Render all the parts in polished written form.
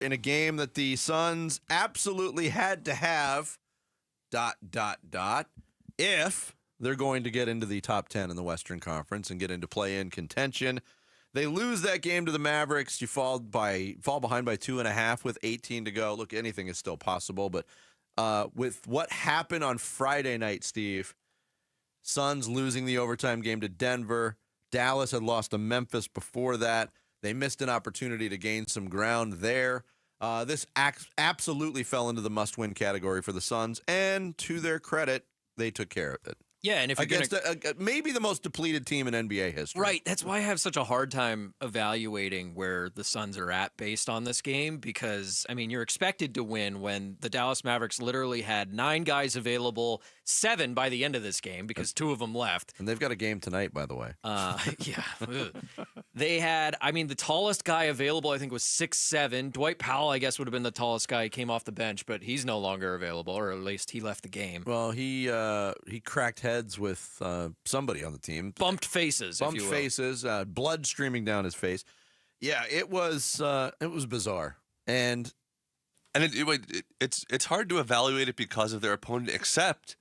in a game that the Suns absolutely had to have, ... if they're going to get into the top 10 in the Western Conference and get into play-in contention. They lose that game to the Mavericks. You fall behind by 2.5 with 18 to go. Look, anything is still possible, but with what happened on Friday night, Steve, Suns losing the overtime game to Denver. Dallas had lost to Memphis before that. They missed an opportunity to gain some ground there. This absolutely fell into the must-win category for the Suns, and to their credit, they took care of it. Yeah, and if against maybe the most depleted team in NBA history. Right, that's why I have such a hard time evaluating where the Suns are at based on this game because, I mean, you're expected to win when the Dallas Mavericks literally had 9 guys available, 7 by the end of this game because 2 of them left. And they've got a game tonight, by the way. Yeah. They had, I mean, the tallest guy available, I think, was 6'7". Dwight Powell, I guess, would have been the tallest guy. He came off the bench, but he's no longer available, or at least he left the game. Well, he cracked heads with somebody on the team. Bumped faces, if you will. Faces, blood streaming down his face. Yeah, it was bizarre. And it's hard to evaluate it because of their opponent, except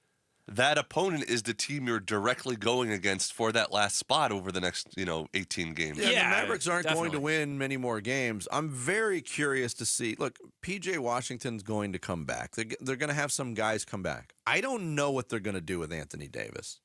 that opponent is the team you're directly going against for that last spot over the next, 18 games. Yeah, the Mavericks aren't going to win many more games. I'm very curious to see. Look, P.J. Washington's going to come back. They're going to have some guys come back. I don't know what they're going to do with Anthony Davis.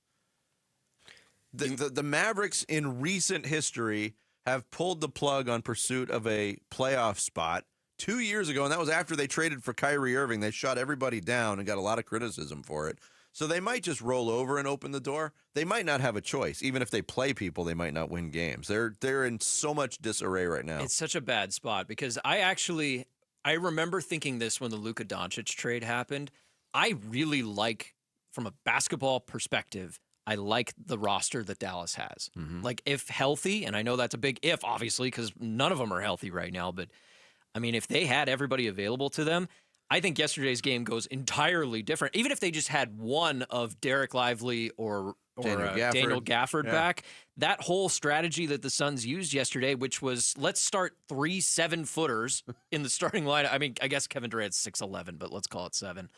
The Mavericks in recent history have pulled the plug on pursuit of a playoff spot 2 years ago, and that was after they traded for Kyrie Irving. They shut everybody down and got a lot of criticism for it. So they might just roll over and open the door. They might not have a choice. Even if they play people, they might not win games. They're in so much disarray right now. It's such a bad spot because I remember thinking this when the Luka Doncic trade happened. I really like, from a basketball perspective, I like the roster that Dallas has. Mm-hmm. Like, if healthy, and I know that's a big if, obviously, because none of them are healthy right now, but, I mean, if they had everybody available to them, I think yesterday's game goes entirely different. Even if they just had one of Derek Lively or Daniel Gafford back, that whole strategy that the Suns used yesterday, which was let's start 3 7-footers in the starting line. I mean, I guess Kevin Durant's 6'11", but let's call it 7.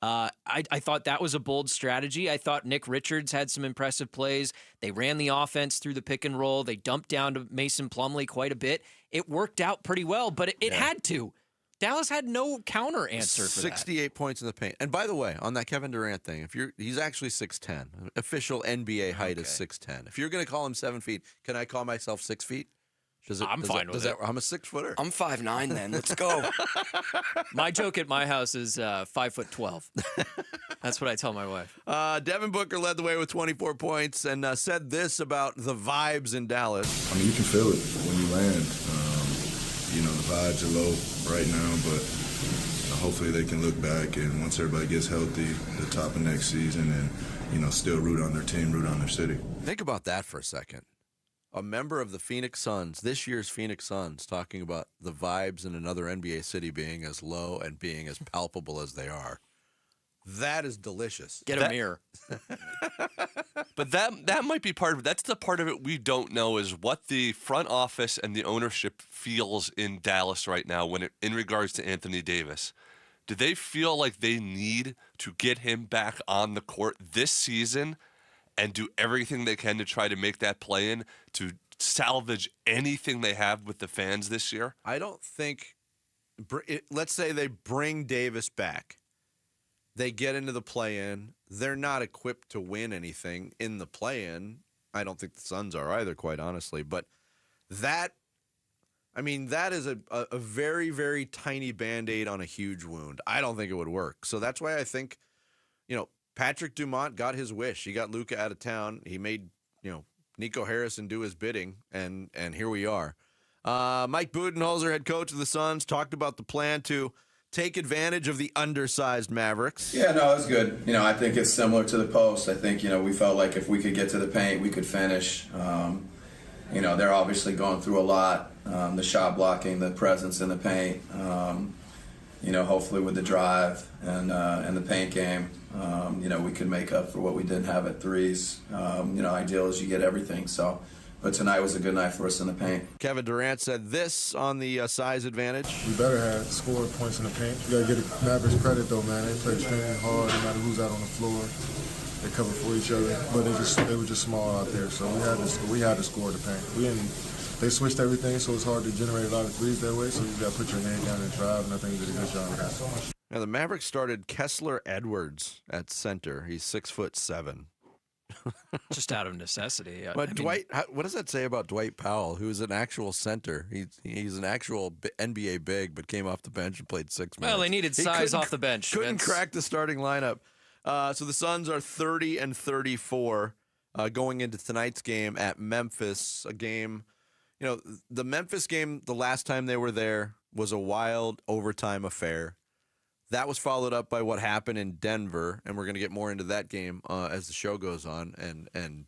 I thought that was a bold strategy. I thought Nick Richards had some impressive plays. They ran the offense through the pick and roll. They dumped down to Mason Plumlee quite a bit. It worked out pretty well, but it had to. Dallas had no counter answer for 68 points in the paint. And by the way, on that Kevin Durant thing, he's actually 6'10". Official NBA height is 6'10". If you're going to call him 7 feet, can I call myself 6 feet? I'm fine with it. I'm a 6-footer. I'm 5'9", then. Let's go. My joke at my house is 5'12". That's what I tell my wife. Devin Booker led the way with 24 points and said this about the vibes in Dallas. I mean, you can feel it when you land. The vibes are low right now, but hopefully they can look back and once everybody gets healthy, the top of next season, and still root on their team, root on their city. Think about that for a second. A member of the Phoenix Suns, this year's Phoenix Suns, talking about the vibes in another NBA city being as low and being as palpable as they are. That is delicious. Get a mirror. But that might be part of it. That's the part of it we don't know is what the front office and the ownership feels in Dallas right now in regards to Anthony Davis. Do they feel like they need to get him back on the court this season and do everything they can to try to make that play in to salvage anything they have with the fans this year? I don't think let's say they bring Davis back. They get into the play-in. They're not equipped to win anything in the play-in. I don't think the Suns are either, quite honestly. But that is a very, very tiny Band-Aid on a huge wound. I don't think it would work. So that's why I think, Patrick Dumont got his wish. He got Luka out of town. He made, Nico Harrison do his bidding, and here we are. Mike Budenholzer, head coach of the Suns, talked about the plan to take advantage of the undersized Mavericks. Yeah, no, it was good. I think it's similar to the post. I think, we felt like if we could get to the paint, we could finish. They're obviously going through a lot. The shot blocking, the presence in the paint. Hopefully with the drive and the paint game, we could make up for what we didn't have at threes. Ideal is you get everything. So, but tonight was a good night for us in the paint. Kevin Durant said this on the size advantage. We better have scored points in the paint. You got to give the Mavericks credit, though, man. They play extremely hard no matter who's out on the floor. They cover for each other, but they were just small out there, so we had to score the paint. They switched everything, so it's hard to generate a lot of threes that way, so you got to put your head down and drive, and I think we did a good job of that. Now, the Mavericks started Kessler Edwards at center. He's 6'7". Just out of necessity. But Dwight, what does that say about Dwight Powell, who's an actual center? He's an actual NBA big, but came off the bench and played 6 minutes. Well, they needed size off the bench. Couldn't crack the starting lineup. So the Suns are 30-34 going into tonight's game at Memphis. A game, the Memphis game, the last time they were there was a wild overtime affair. That was followed up by what happened in Denver, and we're going to get more into that game as the show goes on, and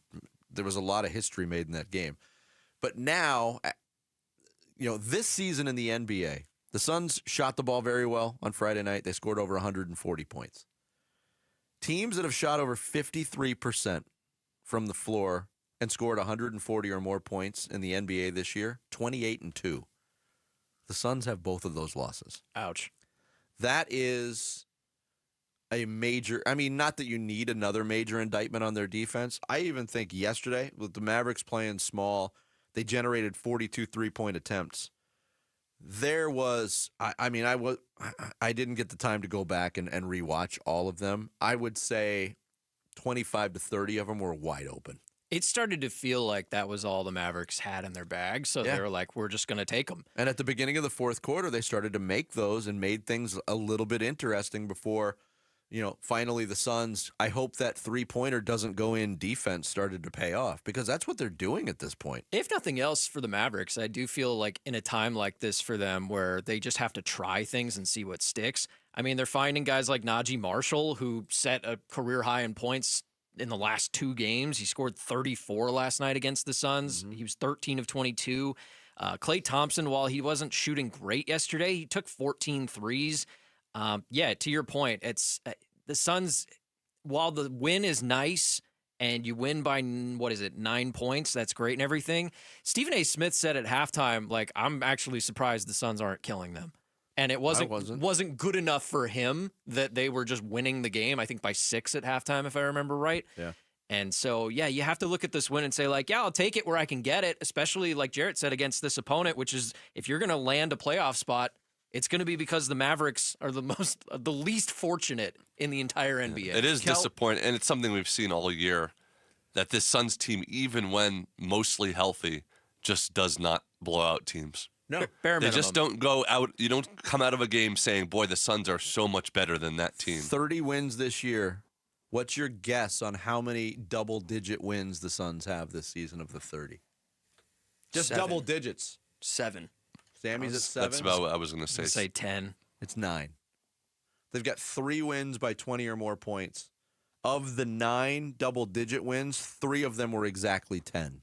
there was a lot of history made in that game. But now, this season in the NBA, the Suns shot the ball very well on Friday night. They scored over 140 points. Teams that have shot over 53% from the floor and scored 140 or more points in the NBA this year, 28-2. The Suns have both of those losses. Ouch. That is a major, not that you need another major indictment on their defense. I even think yesterday, with the Mavericks playing small, they generated 42 three-point attempts. There was, I didn't get the time to go back and rewatch all of them. I would say 25 to 30 of them were wide open. It started to feel like that was all the Mavericks had in their bag, so they were like, we're just going to take them. And at the beginning of the fourth quarter, they started to make those and made things a little bit interesting before, finally the Suns, I hope that three-pointer doesn't go in defense, started to pay off, because that's what they're doing at this point. If nothing else for the Mavericks, I do feel like in a time like this for them where they just have to try things and see what sticks. They're finding guys like Najee Marshall, who set a career high in points in the last 2 games. He scored 34 last night against the Suns. He was 13 of 22. Klay Thompson, while he wasn't shooting great yesterday, he took 14 threes. To your point, it's the Suns, while the win is nice and you win by, 9 points, that's great and everything. Stephen A. Smith said at halftime, I'm actually surprised the Suns aren't killing them. And it wasn't good enough for him that they were just winning the game, I think by 6 at halftime, if I remember right. Yeah. And so, you have to look at this win and say, I'll take it where I can get it, especially like Jarrett said, against this opponent, which is if you're going to land a playoff spot, it's going to be because the Mavericks are the least fortunate in the entire NBA. It is disappointing, and it's something we've seen all year, that this Suns team, even when mostly healthy, just does not blow out teams. No, they just don't go out. You don't come out of a game saying, boy, the Suns are so much better than that team. 30 wins this year. What's your guess on how many double-digit wins the Suns have this season of the 30? Just 7. double digits. 7. Sammy's at 7. That's about what I was going to say. Say 10. It's 9. They've got 3 wins by 20 or more points. Of the 9 double-digit wins, 3 of them were exactly 10.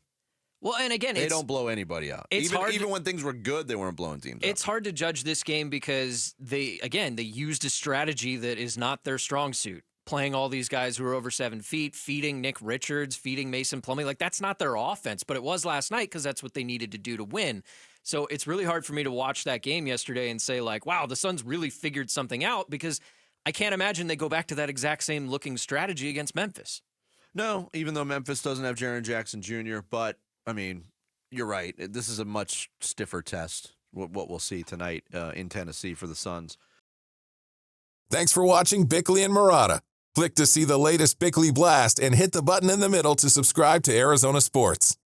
Well, and again, they don't blow anybody out. Even when things were good, they weren't blowing teams out. It's hard to judge this game because they used a strategy that is not their strong suit. Playing all these guys who are over 7 feet, feeding Nick Richards, feeding Mason Plumlee. That's not their offense, but it was last night because that's what they needed to do to win. So it's really hard for me to watch that game yesterday and say, wow, the Suns really figured something out, because I can't imagine they go back to that exact same looking strategy against Memphis. No, even though Memphis doesn't have Jaren Jackson Jr., but you're right. This is a much stiffer test, what we'll see tonight in Tennessee for the Suns. Thanks for watching Bickley and Marotta. Click to see the latest Bickley Blast and hit the button in the middle to subscribe to Arizona Sports.